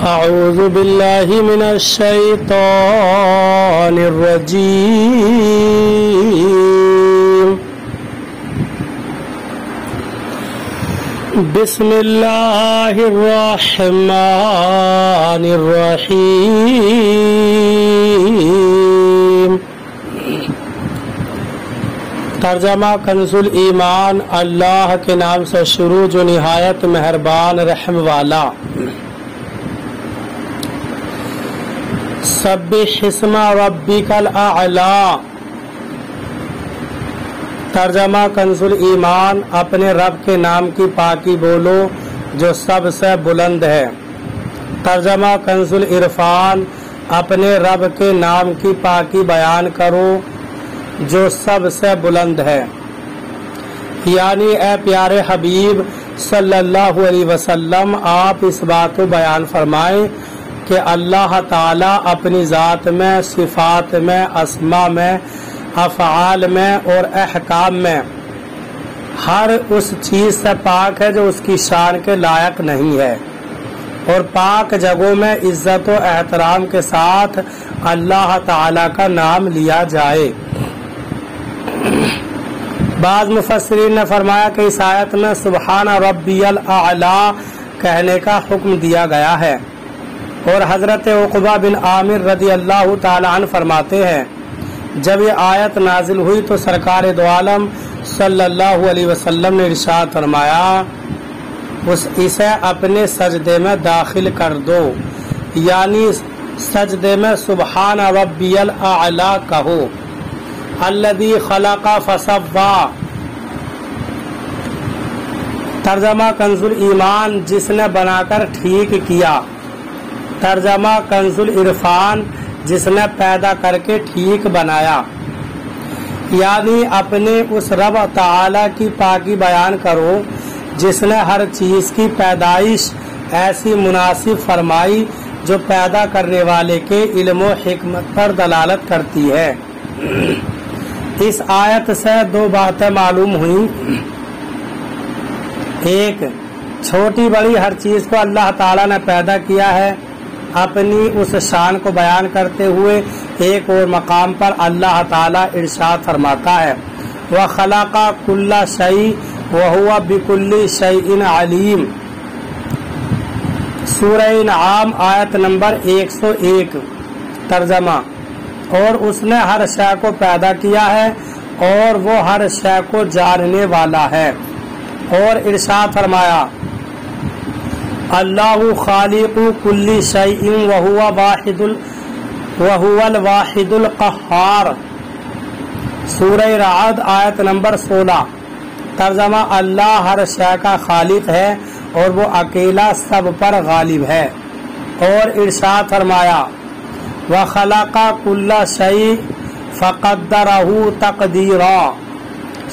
أعوذ بالله من الشيطان الرجيم. بسم الله الرحمن الرحيم. ترجمہ کنزُل ایمان. اللہ کے نام سے شروع جو نہایت مہربان رحم والا. سبح اسم ربک الاعلی. ترجمہ کنزُل ایمان. اپنے رب کے نام کی پاکی بولو جو سب سے بلند ہے. ترجمہ کنزُل عرفان. اپنے رب کے نام کی پاکی بیان کرو جو سب سے بلند ہے. یعنی اے پیارے حبیب صلی اللہ علیہ وسلم آپ اس بات کو بیان فرمائیں کہ اللہ تعالیٰ اپنی ذات میں، صفات میں، اسماء میں، افعال میں اور احکام میں ہر اس چیز سے پاک ہے جو اس کی شان کے لائق نہیں ہے، اور پاک جگہوں میں عزت و احترام کے ساتھ اللہ تعالیٰ کا نام لیا جائے. بعض مفسرین نے فرمایا کہ اس آیت میں سبحان ربی الاعلی کہنے کا حکم دیا گیا ہے. اور حضرت عقبہ بن عامر رضی اللہ تعالی عنہ فرماتے ہیں جب یہ آیت نازل ہوئی تو سرکار دو عالم صلی اللہ علیہ وسلم نے ارشاد فرمایا اسے اپنے سجدے میں داخل کر دو، یعنی سجدے میں سبحان ربی الاعلی کہو. الذی خلق فسوی. ترجمہ کنزُل ایمان. جس نے بنا کر ٹھیک کیا. ترجمہ کنزُل عرفان. جس نے پیدا کر کے ٹھیک بنایا. یعنی اپنے اس رب تعالی کی پاکی بیان کرو جس نے ہر چیز کی پیدائش ایسی مناسب فرمائی جو پیدا کرنے والے کے علم و حکمت پر دلالت کرتی ہے. اس آیت سے دو باتیں معلوم ہوئیں. ایک، چھوٹی بڑی ہر چیز کو اللہ تعالیٰ نے پیدا کیا ہے. اپنی اس شان کو بیان کرتے ہوئے ایک اور مقام پر اللہ تعالیٰ ارشاد فرماتا ہے وَخَلَقَ كُلَّ شَيْءٍ وَهُوَ بِكُلِّ شَيْءٍ عَلِيمٌ. سورہ انعام آیت نمبر 101. ترجمہ اور اس نے ہر شے کو پیدا کیا ہے اور وہ ہر شے کو جاننے والا ہے. اور ارشاد فرمایا اللہ خالق کل شیء وہو الواحد القہار. سورہ رعد آیت نمبر 16. ترجمہ اللہ ہر شے کا خالق ہے اور وہ اکیلا سب پر غالب ہے. اور ارشاد فرمایا وَخَلَقَ كُلَّ شَيْءٍ فَقَدَّرَهُ تَقْدِيرًا.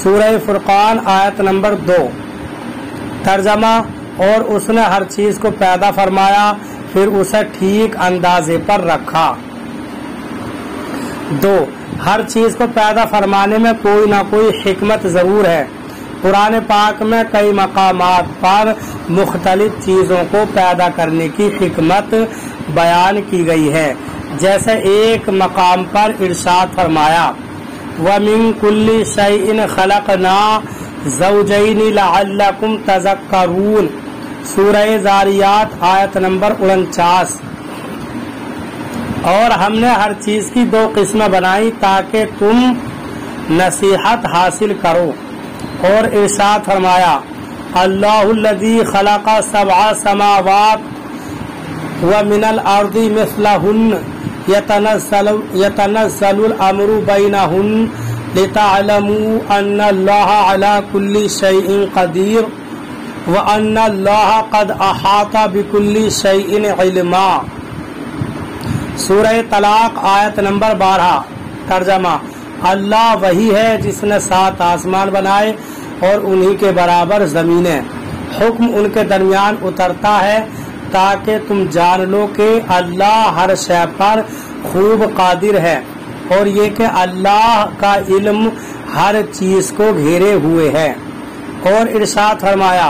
سورہ فرقان آیت نمبر 2. ترجمہ اور اس نے ہر چیز کو پیدا فرمایا پھر اسے ٹھیک اندازے پر رکھا. 2. ہر چیز کو پیدا فرمانے میں کوئی نہ کوئی حکمت ضرور ہے. قرآن پاک میں کئی مقامات پر مختلف چیزوں کو پیدا کرنے کی حکمت بیان کی گئی ہے. جیسے ایک مقام پر ارشاد فرمایا وَمِن كُلِّ شَيْءٍ خَلَقْنَا زَوْجَيْنِ لَعَلَّكُمْ تَذَكَّرُونَ. سورہ زاریات آیت نمبر 49. اور ہم نے ہر چیز کی دو قسمیں بنائی تاکہ تم نصیحت حاصل کرو. اور ارشاد فرمایا اللہ الذی خلق 7 سماوات ومن الارض مثلہن يتنزل الامر بینہن لتعلموا ان اللہ علی کل شیء قدیر وان اللہ قد احاط بکل شیء علما. سورہ طلاق آیت نمبر 12. ترجمہ اللہ وہی ہے جس نے 7 آسمان بنائے اور انہی کے برابر زمینیں. حکم ان کے درمیان اترتا ہے تاکہ تم جان لو کہ اللہ ہر شے پر خوب قادر ہے اور یہ کہ اللہ کا علم ہر چیز کو گھیرے ہوئے ہے. اور ارشاد فرمایا